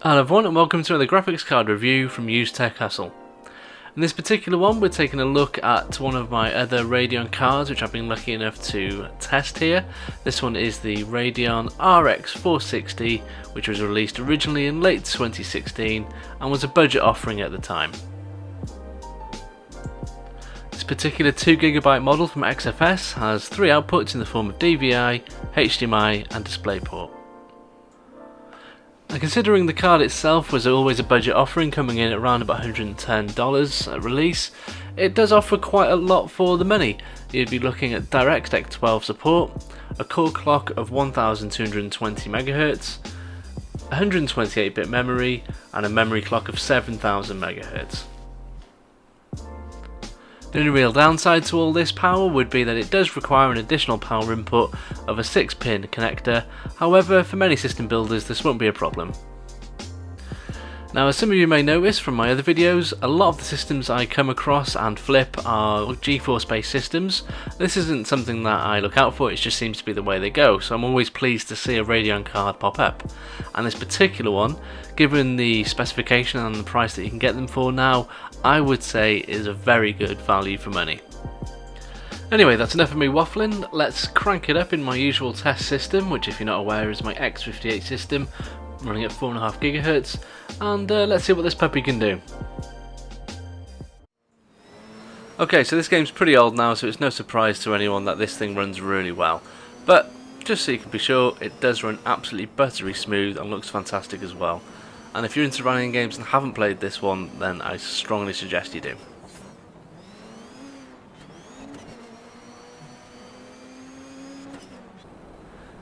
Hello everyone and welcome to another graphics card review from Used Tech Hustle. In this particular one we're taking a look at one of my other Radeon cards which I've been lucky enough to test here. This one is the Radeon RX460, which was released originally in late 2016 and was a budget offering at the time. This particular 2GB model from XFX has three outputs in the form of DVI, HDMI and DisplayPort. And considering the card itself was always a budget offering, coming in at around about $110 at release, it does offer quite a lot for the money. You'd be looking at DirectX 12 support, a core clock of 1220 MHz, 128-bit memory, and a memory clock of 7000 MHz. The only real downside to all this power would be that it does require an additional power input of a 6-pin connector. However, for many system builders this won't be a problem. Now, as some of you may notice from my other videos, a lot of the systems I come across and flip are GeForce based systems. This isn't something that I look out for, it just seems to be the way they go, so I'm always pleased to see a Radeon card pop up. And this particular one, given the specification and the price that you can get them for now, I would say is a very good value for money. Anyway, that's enough of me waffling. Let's crank it up in my usual test system, which if you're not aware is my X58 system, running at 4.5 GHz, and let's see what this puppy can do. Okay, so this game's pretty old now, so it's no surprise to anyone that this thing runs really well. But just so you can be sure, it does run absolutely buttery smooth and looks fantastic as well. And if you're into running games and haven't played this one, then I strongly suggest you do.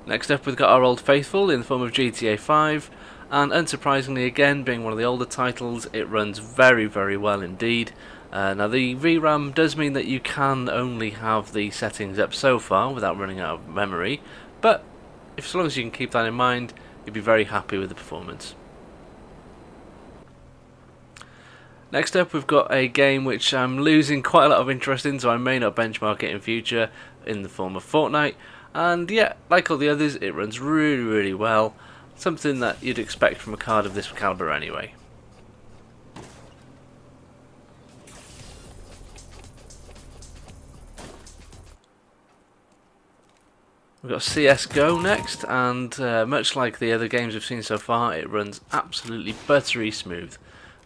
Next up we've got our old faithful in the form of GTA 5, and unsurprisingly again, being one of the older titles, it runs very well indeed. Now the VRAM does mean that you can only have the settings up so far without running out of memory, but as long as you can keep that in mind, you'll be very happy with the performance. Next up we've got a game which I'm losing quite a lot of interest in, so I may not benchmark it in future, in the form of Fortnite. And yeah, like all the others, it runs really well. Something that you'd expect from a card of this caliber anyway. We've got CSGO next, and much like the other games we've seen so far, it runs absolutely buttery smooth.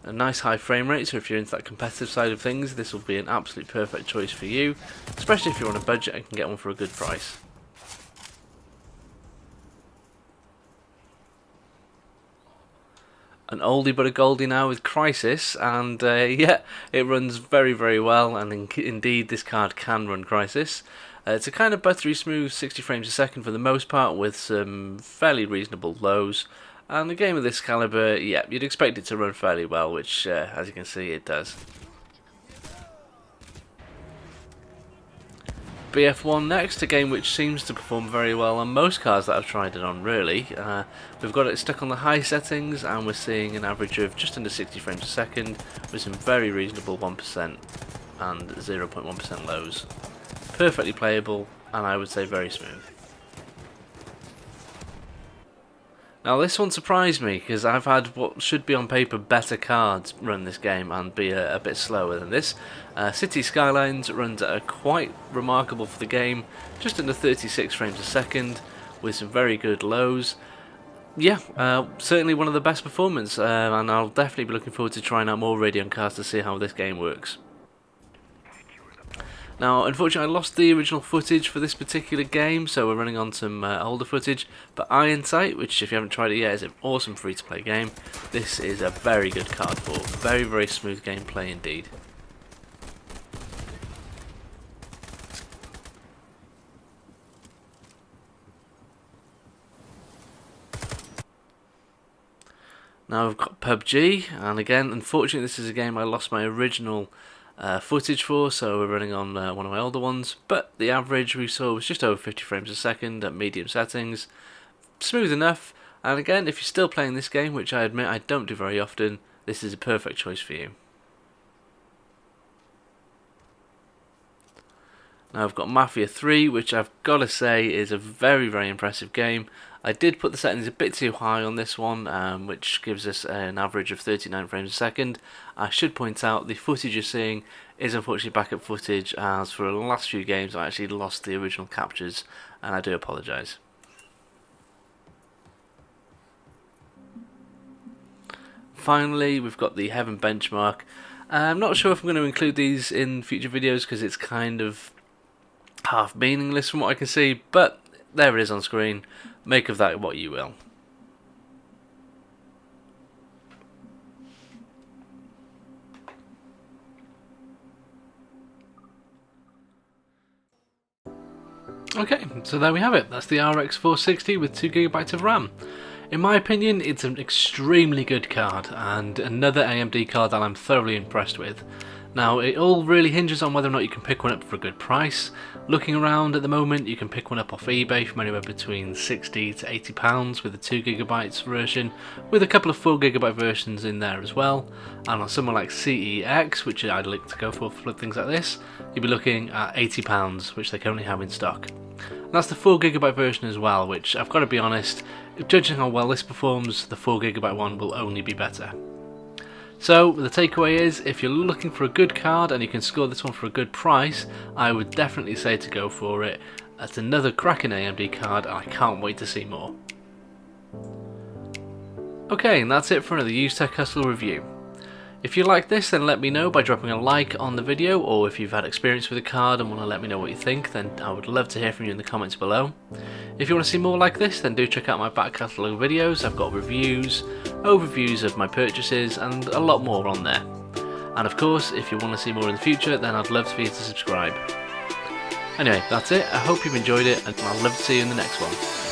A nice high frame rate, so if you're into that competitive side of things, this will be an absolute perfect choice for you, especially if you're on a budget and can get one for a good price. An oldie but a goldie now with Crisis, and yeah, it runs very well, and indeed this card can run Crisis. It's a kind of buttery smooth 60 frames a second for the most part, with some fairly reasonable lows, and a game of this caliber, yeah, you'd expect it to run fairly well, which as you can see it does. BF1 next, a game which seems to perform very well on most cards that I've tried it on really. We've got it stuck on the high settings and we're seeing an average of just under 60 frames a second with some very reasonable 1% and 0.1% lows. Perfectly playable and I would say very smooth. Now this one surprised me because I've had what should be on paper better cards run this game and be a bit slower than this. City Skylines runs at a quite remarkable for the game, just under 36 frames a second with some very good lows. Yeah, certainly one of the best performance, and I'll definitely be looking forward to trying out more Radeon cards to see how this game works. Now, unfortunately, I lost the original footage for this particular game, so we're running on some older footage. But Iron Sight, which if you haven't tried it yet, is an awesome free-to-play game. This is a very good card for very smooth gameplay indeed. Now we've got PUBG, and again, unfortunately, this is a game I lost my original footage for, so we're running on one of my older ones, but the average we saw was just over 50 frames a second at medium settings. Smooth enough, and again, if you're still playing this game, which I admit I don't do very often, this is a perfect choice for you. Now I've got Mafia 3, which I've got to say is a very, very impressive game. I did put the settings a bit too high on this one, which gives us an average of 39 frames a second. I should point out the footage you're seeing is unfortunately backup footage, as for the last few games I actually lost the original captures, and I do apologise. Finally, we've got the Heaven benchmark. I'm not sure if I'm going to include these in future videos because it's kind of half meaningless from what I can see, but there it is on screen. Make of that what you will. Okay, so there we have it. That's the RX460 with 2GB of RAM. In my opinion, it's an extremely good card, and another AMD card that I'm thoroughly impressed with. Now, it all really hinges on whether or not you can pick one up for a good price. Looking around at the moment, you can pick one up off eBay from anywhere between £60 to £80 with a 2GB version, with a couple of 4GB versions in there as well. And on someone like CEX, which I'd like to go for things like this, you'd be looking at £80, which they currently have in stock. And that's the 4GB version as well, which I've got to be honest, judging how well this performs, the 4GB one will only be better. So the takeaway is, if you're looking for a good card and you can score this one for a good price, I would definitely say to go for it. That's another cracking AMD card, and I can't wait to see more. Okay, and that's it for another UseTech Hustle review. If you like this, then let me know by dropping a like on the video, or if you've had experience with the card and want to let me know what you think, then I would love to hear from you in the comments below. If you want to see more like this, then do check out my back catalogue videos. I've got reviews, overviews of my purchases, and a lot more on there. And of course, if you want to see more in the future, then I'd love for you to subscribe. Anyway, that's it. I hope you've enjoyed it, and I'd love to see you in the next one.